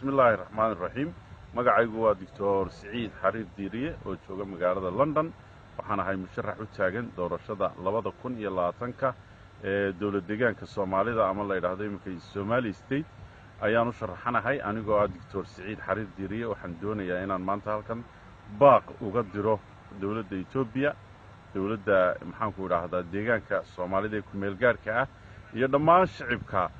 بسم الله الرحمن الرحيم magacaygu waa Dr. Saciid Xariir Diiriye oo jooga magaalada London waxaan ahay musharax u taagan doorashada 2020 ee dawlad deegaanka Soomaalida ama la yiraahdo imika Somali State ayaan u sharaxanahay anigoo ah Dr. Saciid Xariir Diiriye waxaan doonayaa inaan maanta halkan baaq uga diro dawladda Itoobiya dawladda maxaan ku yiraahdaa deegaanka Soomaalida ee ku meel gaarka ah iyo dhammaan shacabka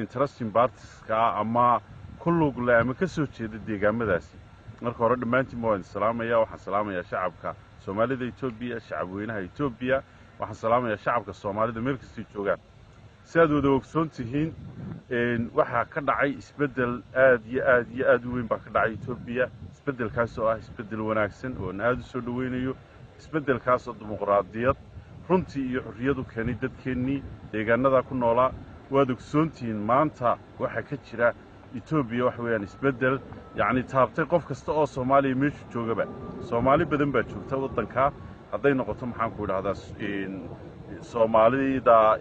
interesting parties ka ama كل لما كسر شيء الدجاجة داسي مركو رد ما أنت موين سلامة يا وحن سلامة يا شعبك سومالي ده إثيوبيا شعبوينها إثيوبيا وحن سلامة يا شعبك الصومالي ده مركز تيجوجا سادو ده وقتون تهين إن وح كدعي استبدل آد وين بكدعي إثيوبيا استبدل كاسو استبدل وناكسن ونادو سودوينيو استبدل كاسو ديمقراطيات runtii iyo xurriyadu keenay dadkeenii deegaanada ku noolaa waad ogsoontiin maanta waxa ka jira Itoobiya wax weeyaan isbedel yaani taabtay qof kasta oo Soomaaliya meesha joogaba Soomaali badan baa joogta wadanka haday noqoto maxaan ku yiraahdaa Soomaalida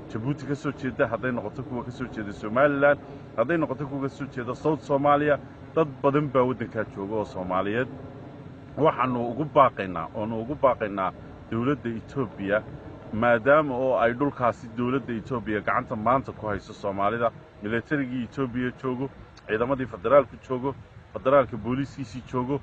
Djibouti ka soo jeeda haday noqoto kuwa ka soo jeeda Somaliland haday noqoto kuwa ka soo jeeda South Soomaaliya dad badan baa wadanka jooga oo Soomaaliyeed waxaanu ugu baaqaynaa dawladda Itoobiya maadaama oo ay dhulkaasi dawladda Itoobiya gacanta maanta ku hayso Soomaalida militariga Itoobiya joogo ciidamadii federaalka joogo federaalka booliskiisii joogo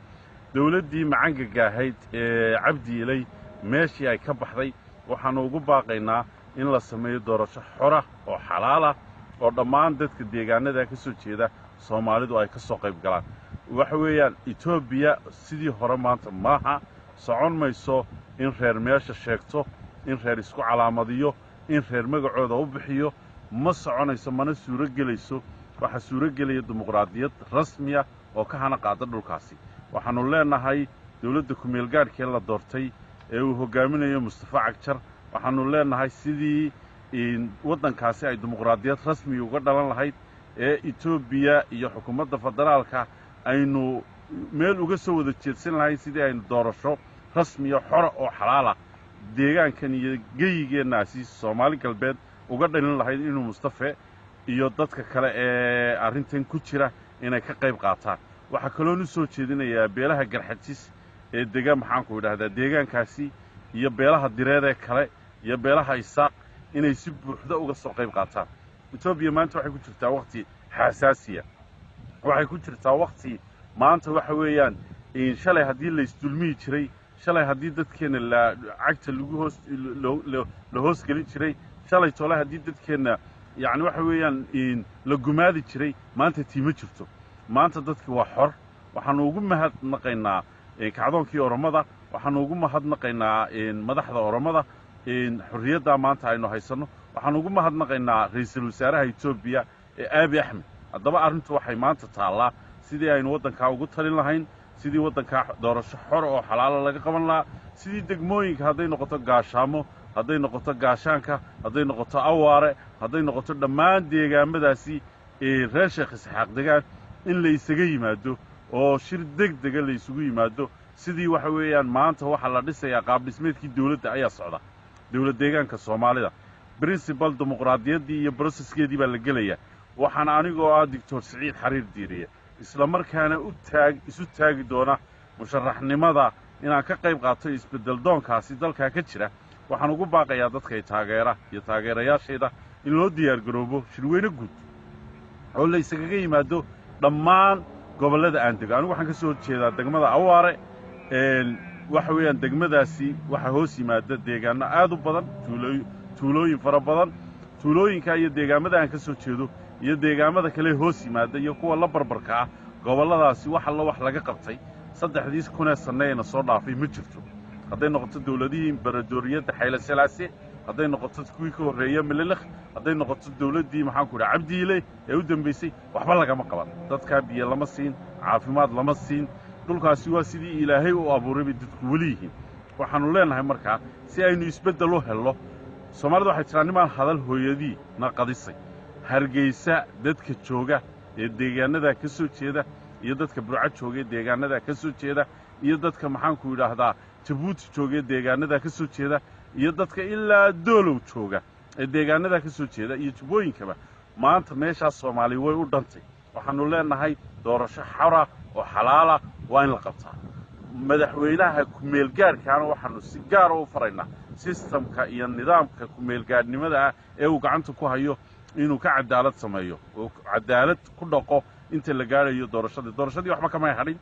dawladdii macangaga ahayd Cabdi Ilay meeshii ay ka baxday waxaanu ugu baaqaynaa in la sameeyo doorasho xor ah oo xalaal ah oo dhammaan dadka deegaanada ka soo jeeda Soomaalidu ay ka soo qayb galaan waxa weeyaan Itoobiya sidii hore maanta maaha socon mayso in reer meesha sheegto in reer isku calaamadiyo in reer magacooda u bixiyo ma soconayso mana suuro gelayso waxa suuro gelaya dimuqraadiyad rasmi ah oo ka hana qaada dhulkaasi waxaanu leenahay dawladda ku meel gaarkii la doortay ee uu hogaaminayo Mustafa Cagjar waxaanu leenahay sidii in wadankaasi ay dimuqraadiyad rasmi uga dhalan lahayd ee Itoobiya iyo xukuumadda federaalka aynu meel uga soo wada jeedsan lahayn sidii aynu doorasho rasmi ah xor oo xalaal ah deegaankan iyo geeyigeenaasi Soomaali galbeed uga dhalin lahayd inuu Mustafa iyo dadka kale ee arintan ku jira inay ka qayb qaataan waxa kale oo soo jeedinayaa beelaha garxajis ee deegaan maxaan ku yiraahdaa deegaankaasi iyo beelaha direed kale iyo beelaha Isaaq inay si buuxda uga soo qayb qaataan Itoobiya maanta waxay ku jirtaa waqti xasaasiya waxay ku jirtaa waqti maanta waxa weeyaan in shalay hadii la isdulmi jiray shalay hadii dadkeena la cagta lagu hoos gelin jiray shalay toole hadii dadkeena yaani waxa weeyaan in la gumaadi jiray maanta tiima jirto maanta dadkii waa xor waxaan ugu mahadnaqaynaa kacdoonkii Oromada waxaan ugu mahadnaqaynaa madaxda Oromada xurriyada maanta aynu haysano waxaan ugu mahadnaqaynaa ra'iisul wasaaraha Itoobiya Abiy Ahmed haddaba arrintu waxay maanta taalaa sidii aynu wadanka ugu talin lahayn sidii wadanka doorasho xor oo xalaal laga qaban lahaa sidii degmooyinka haday noqoto gaashaamo haday noqoto gaashaanka haday noqoto awaare haday noqoto dhammaan deegaamadaasi reer Sheekh Isxaaq deegaan in la isaga yimaado oo shir degdeg la isugu yimaado sidii waxa weeyaan maanta waxa la dhisayaa qaab dhismeedkii dawladda ayaa socda dawlad deegaanka Soomaalida principal dimuqraadiyadii iyo processkeedii baa la gelaya waxaan anigoo ah Dr. Saciid Xariir Diiriye isla markaana isu taagi doona musharaxnimada inaan ka qayb qaato isbedel doonkaasi dalka ka jira waxaan ugu baaqayaa dadka taageera iyo taageerayaasheeda in loo diyaar garoobo shirweyne guud oo la isaga yimaado dhammaan gobolada aan degan anigu waxaan ka soo jeedaa degmada Awaare waxa weeyaan degmadaasi waxa hoos yimaada deegaano aad u badan tuulooyin fara badan tuulooyinka iyo deegaamada aan ka soo jeedo iyo deegaamada kale hoos yimaada iyo kuwa la barbarka ah goboladaasi wax laga qabtay saddexdiis kuna saneeyna soo dhaafay ma jirto haday noqoto dawladii baradooriyada Xayla Salaase haday noqoto kuwii ka horeeyay Mililakh haday noqoto dawladii maxaan ku yiraahdaa Cabdi Ilay ee u dambeysay waxba lagama qaban dadka biyo lama siin caafimaad lama siin dhulkaasi waa sidii Ilaahay u abuuray dadku walihiin waxaanu leenahay markaa si aynu isbedel u helno Soomaalidu waxay tiraan nimaan hadal hooyadii naqadisay Hargeysa dadka jooga ee deegaanada ka soo jeeda iyo dadka Burca jooga deegaanada ka soo jeeda iyo dadka maxaan ku yiraahdaa Djibouti jooga deegaanada ka soo jeeda iyo dadka ilaa Doolow jooga ee deegaanada ka soo jeeda iyo Jubbooyinkaba maanta meesha Soomaali way u dhantay waxaanu leenahay doorasho xora oo xalaala waa in la qabtaa madaxweynaha ku-meelgaadhkaana waxaanu si gaara u faraynaa sistamka iyo nidaamka ku-meelgaadhnimada ah ee uu gacanta ku hayo inuu ka cadaalad sameeyo oo cadaalad ku dhaqo inta la gaadhayo doorashadii waxba kamay hadhin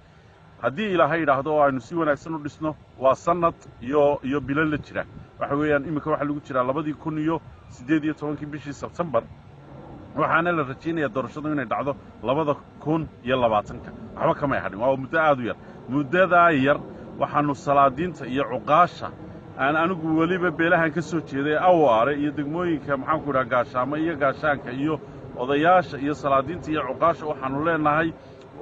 haddii ilaahay yidhaahdo oo aynu si wanaagsan u dhisno waa sanad iyo bilo la jira waxa weeyaan iminka waxaa lagu jiraa 2018 bishii Sebtembar waxaana la rajaynayaa doorashadu inay dhacdo 2020 waxba kamay hadhin waa muddo aad u yar muddadaa yar waxaanu salaadiinta iyo cuqaasha aan anigu waliba beelahan ka soo jeeday awaare iyo degmooyinka maxaan ku idhaha gaashaamo iyo gaashaanka iyo odayaasha iyo salaadiinta iyo cuqaasha waxaanu leenahay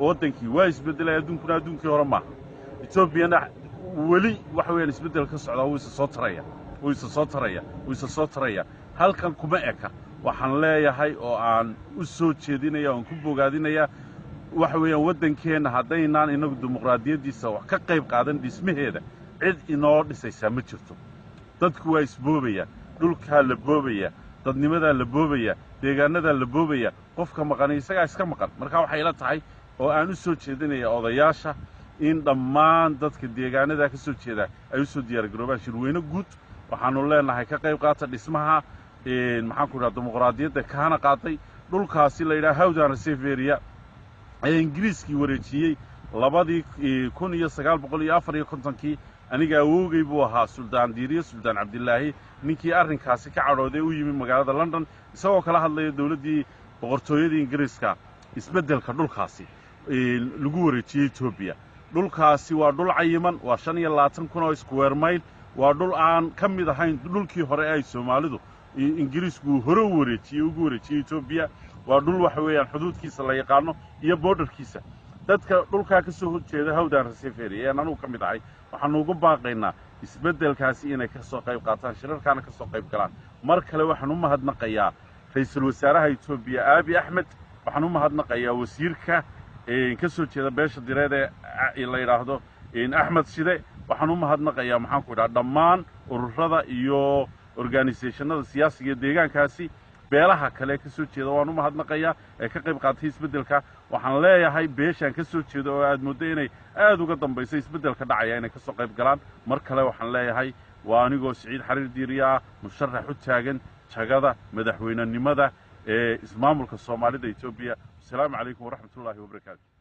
waddankii waa isbeddelay adduunkuna adduunkii hore maaha etoobiyana weli waxa weeyaan isbeddel ka socdaa wuu isa soo taraya halkan kuma eka waxaan leeyahay oo aan u soo jeedinaya oon ku bogaadinaya waxa weeyaan waddankeenna haddaynaan inagu dimuqraadiyaddiisa wax ka qayb qaadan dhismaheeda cid inoo dhisaysaa ma jirto dadku waa isboobaya dhulkaa la boobaya dadnimadaa la boobaya deegaanadaa la boobaya qofka maqani isagaa iska maqan marka waxay ila tahay oo aan u soo jeedinaya odayaasha in dhammaan dadka deegaanadaa ka soo jeeda ay u soo diyaargaroobaan shirweyne guud waxaanu leenahay ka qayb qaata dhismaha maxaan ku idhaha dimuqraadiyadda kaana qaaday dhulkaasi la yidhaha hawdan reseveria ee ingiriiskii wareejiyey 1954 aniga awowgay buu ahaa suldaan diiriye suldaan cabdilaahi ninkii arrinkaasi ka cadhooday u yimi magaalada London isagoo kala hadlaya dawladdii boqortooyadii ingiriiska isbeddelka dhulkaasi lagu wareejiyey Ethiopia dhulkaasi waa dhul cayiman waa 25,000 square mile waa dhul aan ka mid ahayn dhulkii hore ay Soomaalidu ingiriisku hore ugu wareejiyey Ethiopia waa dhul waxa weeyaan xuduudkiisa la yaqaano iyo borderkiisa dadka dhulka ka soo horjeeda hawdan reseveria ee anagu ka mid ahay waxaanu ugu baaqaynaa isbeddelkaasi inay ka soo qayb qaataan shirarkaana ka soo qayb galaan mar kale waxaan u mahadnaqayaa ra'iisul wasaaraha Ethiopia Abiy Ahmed waxaan u mahadnaqayaa wasiirka ka soo jeeda beesha direed ee la yiraahdo Axmed Shide waxaan u mahadnaqayaa maxaan ku idhaa dhammaan ururada iyo organisationada siyaasiga deegaankaasi beelaha kale ka soo jeeda waan u mahadnaqayaa ee ka qayb qaatay isbeddelka waxaan leeyahay beeshan ka soo jeeda oo aad moodo inay aad uga dambaysay isbeddelka dhacaya inay ka soo qayb galaan mar kale waxaan leeyahay waa anigoo Siciid Xariir Diiriya musharax u taagan jagada madaxweynenimada ee ismaamulka Soomaalida Ethiopia. Assalaamu calaykum waraxmatullaahi wabarakaatuh.